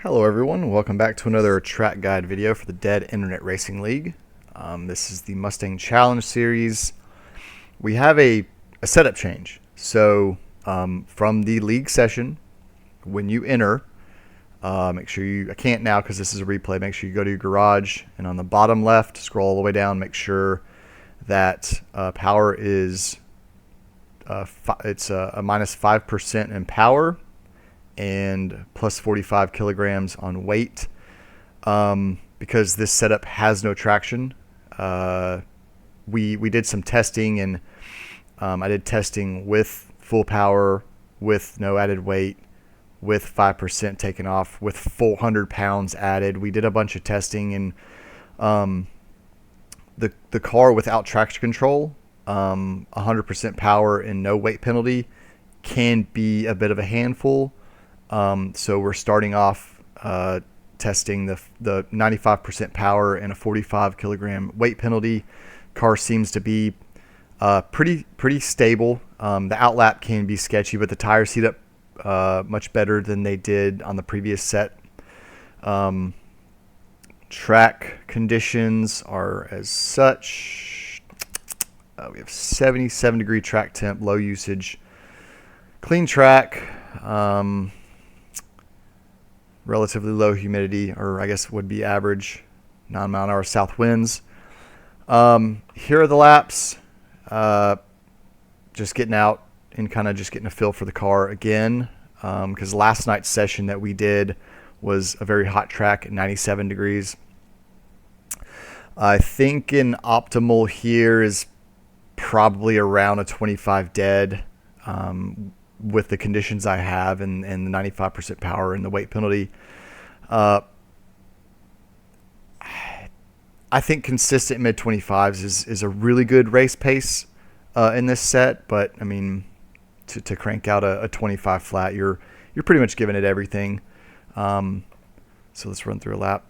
Hello everyone, welcome back to another track guide video for the Dead Internet Racing League. This is the Mustang Challenge Series. We have a setup change. So from the league session, when you enter, make sure I can't now because this is a replay, make sure you go to your garage and on the bottom left, scroll all the way down, make sure that power is, it's a minus 5% in power and plus 45 kilograms on weight. Because this setup has no traction, we did some testing, and I did testing with full power, with no added weight, with 5% taken off, with 400 pounds added. We did a bunch of testing, and the car without traction control, 100% power and no weight penalty, can be a bit of a handful. So we're starting off testing the 95% power and a 45 kilogram weight penalty. Car seems to be pretty stable. The outlap can be sketchy, but the tires heat up much better than they did on the previous set. Track conditions are as such. We have 77 degree track temp, low usage, clean track. Relatively low humidity, or I guess would be average 9-mile-an-hour south winds. Here are the laps. Just getting out and kind of just getting a feel for the car again, because last night's session that we did was a very hot track at 97 degrees. I think an optimal here is probably around a 25 dead. With the conditions I have and the 95% power and the weight penalty. I think consistent mid-25s is a really good race pace in this set, but I mean, to crank out a 25 flat, you're pretty much giving it everything. So let's run through a lap.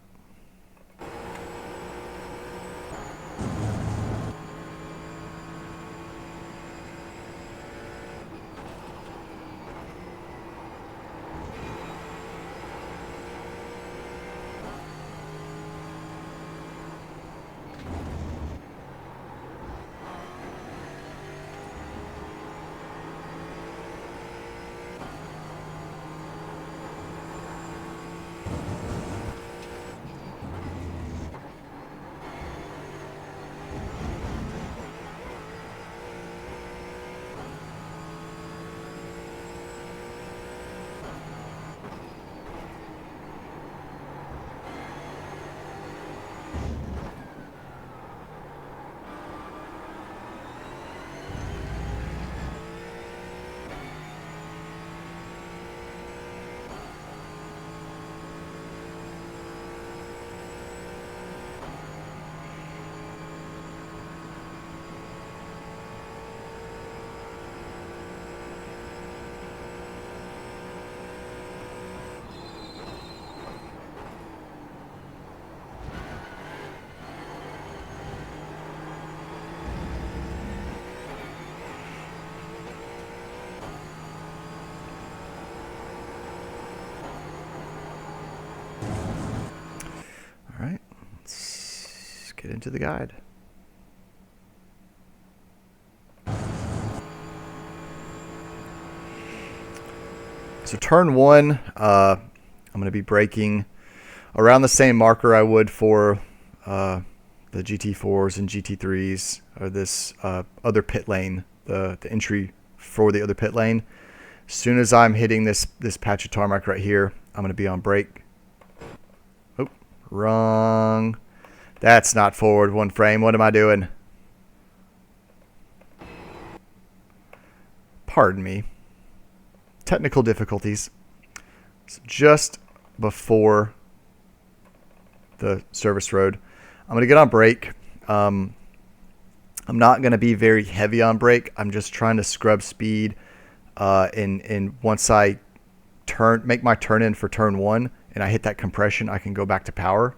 All right, let's get into the guide. So turn one, I'm going to be braking around the same marker I would for the GT4s and GT3s, or this other pit lane, the entry for the other pit lane. As soon as I'm hitting this patch of tarmac right here, I'm going to be on brake. Oh, wrong. That's not forward one frame. What am I doing? Pardon me. Technical difficulties. So just before the service road, I'm going to get on brake. I'm not going to be very heavy on brake. I'm just trying to scrub speed. And once I make my turn in for turn one and I hit that compression, I can go back to power.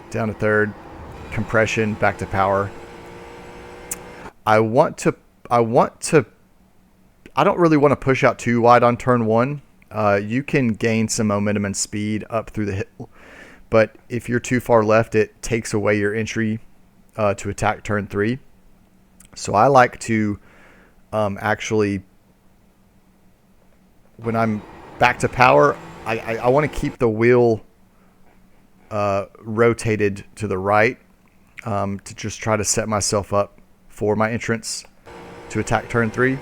Down to third, compression, back to power. I don't really want to push out too wide on turn one. you can gain some momentum and speed up through the hill. But if you're too far left, it takes away your entry to attack turn 3. So I like to actually, when I'm back to power, I want to keep the wheel rotated to the right to just try to set myself up for my entrance to attack turn 3.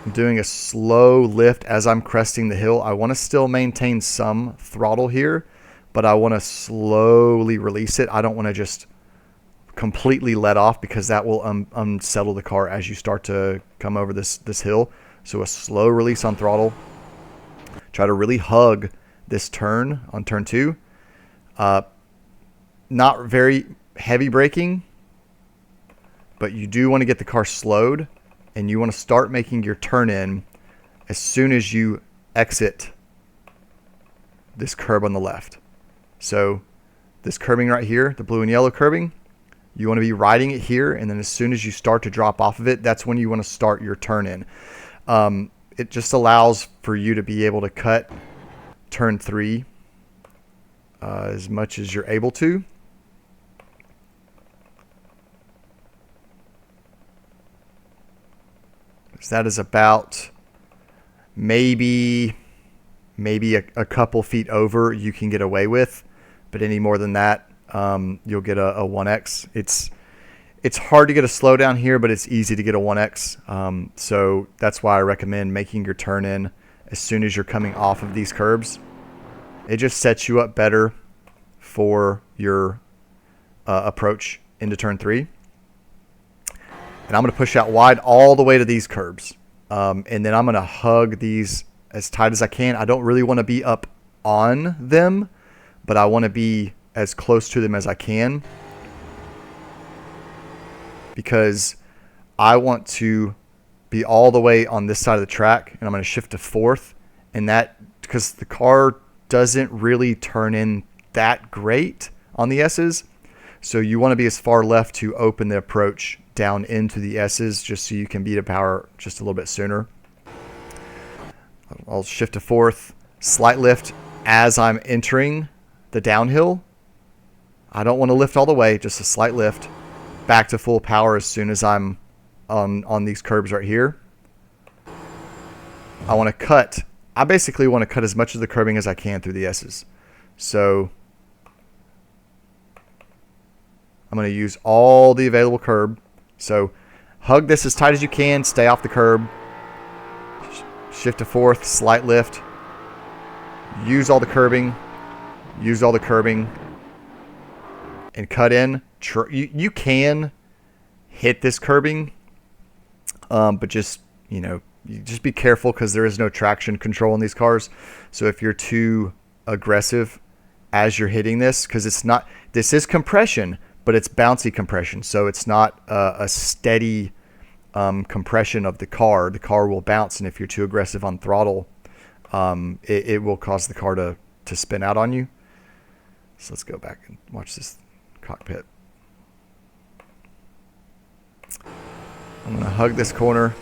I'm doing a slow lift as I'm cresting the hill. I want to still maintain some throttle here, but I want to slowly release it. I don't want to just completely let off, because that will unsettle the car as you start to come over this hill. So a slow release on throttle. Try to really hug this turn on turn 2. Not very heavy braking, but you do want to get the car slowed, and you want to start making your turn in as soon as you exit this curb on the left. So this curbing right here, the blue and yellow curbing, you want to be riding it here, and then as soon as you start to drop off of it, that's when you want to start your turn in. It just allows for you to be able to cut turn 3 as much as you're able to. So that is about maybe a couple feet over you can get away with, but any more than that, you'll get a 1x. It's hard to get a slowdown here, but it's easy to get a 1x. So that's why I recommend making your turn in as soon as you're coming off of these curbs. It just sets you up better for your approach into turn 3. And I'm going to push out wide all the way to these curbs. And then I'm going to hug these as tight as I can. I don't really want to be up on them, but I want to be as close to them as I can, because I want to be all the way on this side of the track, and I'm going to shift to 4th. And that, because the car doesn't really turn in that great on the S's. So you want to be as far left to open the approach down into the S's, just so you can be to power just a little bit sooner. I'll shift to 4th, slight lift as I'm entering the downhill. I don't want to lift all the way, just a slight lift. Back to full power as soon as I'm on these curbs right here. I want to cut. I basically want to cut as much of the curbing as I can through the S's. So I'm going to use all the available curb. So hug this as tight as you can. Stay off the curb. Shift to 4th. Slight lift. Use all the curbing. Use all the curbing. And cut in. You can hit this curbing. But just, you just be careful, because there is no traction control in these cars. So if you're too aggressive as you're hitting this, because this is compression, but it's bouncy compression. So it's not a steady compression of the car. The car will bounce, and if you're too aggressive on throttle, it will cause the car to spin out on you. So let's go back and watch this cockpit. I'm going to hug this corner,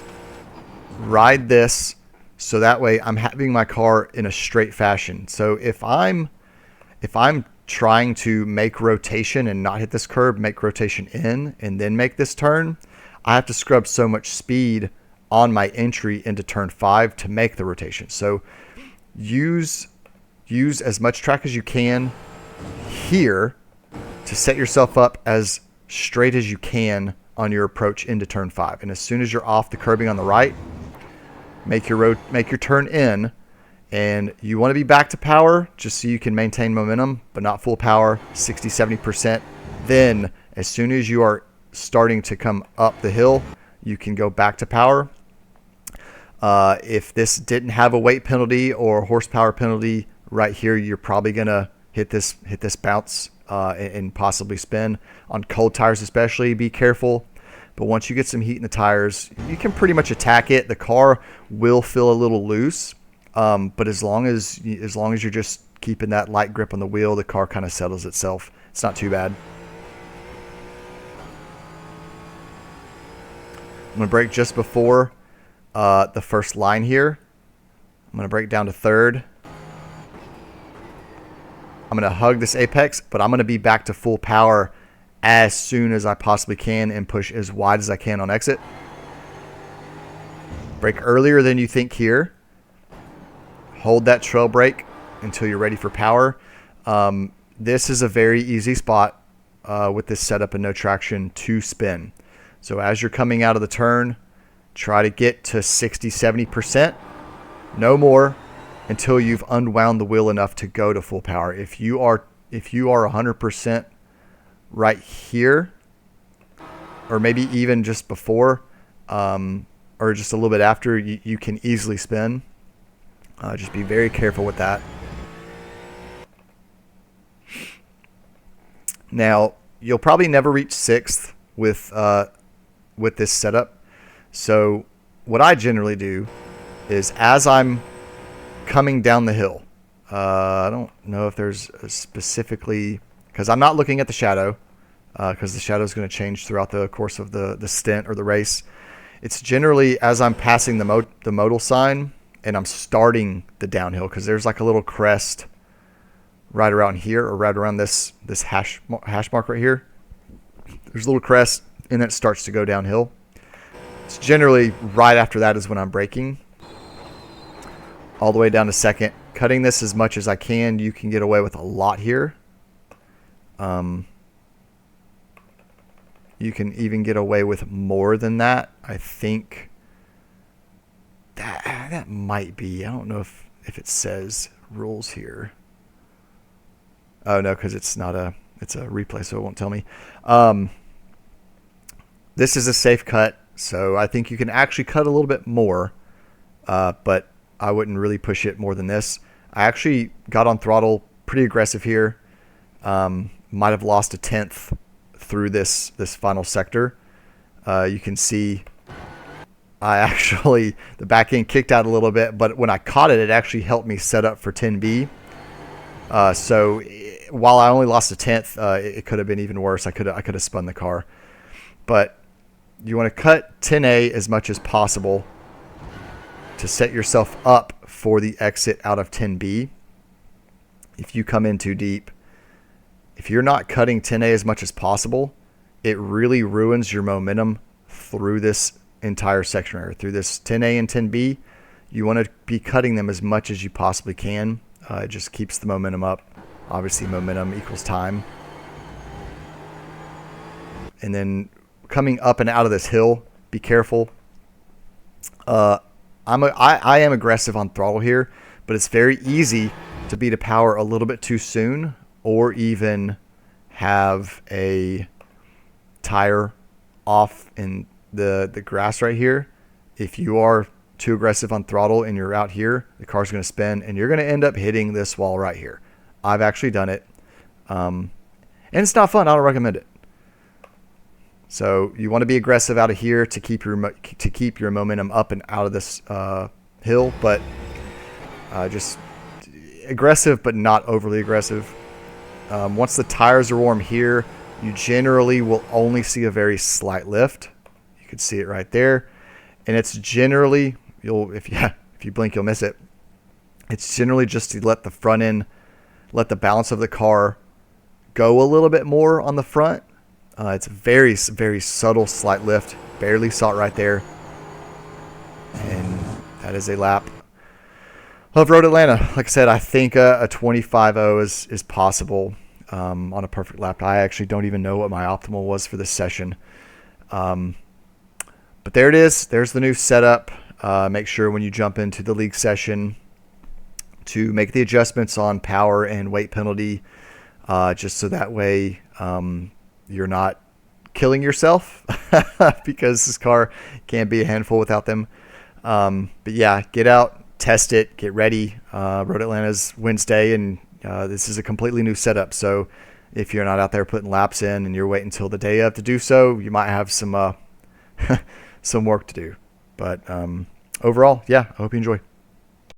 ride this, so that way I'm having my car in a straight fashion. So if I'm trying to make rotation and not hit this curb, make rotation in, and then make this turn, I have to scrub so much speed on my entry into turn 5 to make the rotation. So use as much track as you can here to set yourself up as straight as you can on your approach into turn 5. And as soon as you're off the curbing on the right, make your turn in. And you want to be back to power just so you can maintain momentum, but not full power, 60-70%. Then as soon as you are starting to come up the hill, you can go back to power. If this didn't have a weight penalty or horsepower penalty right here, you're probably gonna hit this bounce and possibly spin. On cold tires especially, be careful. But once you get some heat in the tires, you can pretty much attack it. The car will feel a little loose. But as long as you're just keeping that light grip on the wheel, the car kind of settles itself. It's not too bad. I'm going to brake just before the first line here. I'm going to brake down to third. I'm going to hug this apex, but I'm going to be back to full power as soon as I possibly can and push as wide as I can on exit. Brake earlier than you think here. Hold that trail brake until you're ready for power. This is a very easy spot with this setup and no traction to spin. So as you're coming out of the turn, try to get to 60-70%, no more, until you've unwound the wheel enough to go to full power. If you are 100% right here, or maybe even just before, or just a little bit after, you can easily spin. Just be very careful with that. Now, you'll probably never reach sixth with this setup. So what I generally do is, as I'm coming down the hill, I don't know if there's specifically, because I'm not looking at the shadow, because the shadow is going to change throughout the course of the stint or the race. It's generally as I'm passing the modal sign and I'm starting the downhill, because there's like a little crest right around here, or right around this hash mark right here. There's a little crest, and then it starts to go downhill. It's generally right after that is when I'm braking. All the way down to second. Cutting this as much as I can. You can get away with a lot here. You can even get away with more than that. I think that might be, I don't know if it says rules here. Oh no, because it's a replay, so it won't tell me. This is a safe cut, so I think you can actually cut a little bit more, but I wouldn't really push it more than this. I actually got on throttle pretty aggressive here. Might have lost a tenth through this final sector. You can see the back end kicked out a little bit, but when I caught it, it actually helped me set up for 10B. So while I only lost a tenth, it could have been even worse. I could have spun the car. But you want to cut 10A as much as possible to set yourself up for the exit out of 10B. If you come in too deep, if you're not cutting 10A as much as possible, it really ruins your momentum through this entire section area. Through this 10A and 10B, you want to be cutting them as much as you possibly can. It just keeps the momentum up. Obviously, momentum equals time. And then coming up and out of this hill, be careful. I am aggressive on throttle here, but it's very easy to be to power a little bit too soon, or even have a tire off in the grass right here. If you are too aggressive on throttle and you're out here, the car's going to spin and you're going to end up hitting this wall right here. I've actually done it, and it's not fun. I don't recommend it. So you want to be aggressive out of here to keep your momentum up and out of this hill, but just aggressive, but not overly aggressive. Once the tires are warm here, you generally will only see a very slight lift. You can see it right there, and it's generally, if you blink, you'll miss it. It's generally just to let the front end, let the balance of the car go a little bit more on the front. It's a very, very subtle slight lift. Barely saw it right there. And that is a lap of Road Atlanta. Like I said, I think a 25.0 is possible on a perfect lap. I actually don't even know what my optimal was for this session. But there it is. There's the new setup. Make sure when you jump into the league session to make the adjustments on power and weight penalty, just so that way you're not killing yourself because this car can't be a handful without them. But yeah, get out, test it, get ready. Road Atlanta's Wednesday, and this is a completely new setup. So if you're not out there putting laps in and you're waiting until the day of to do so, you might have some some work to do. But overall, yeah, I hope you enjoy.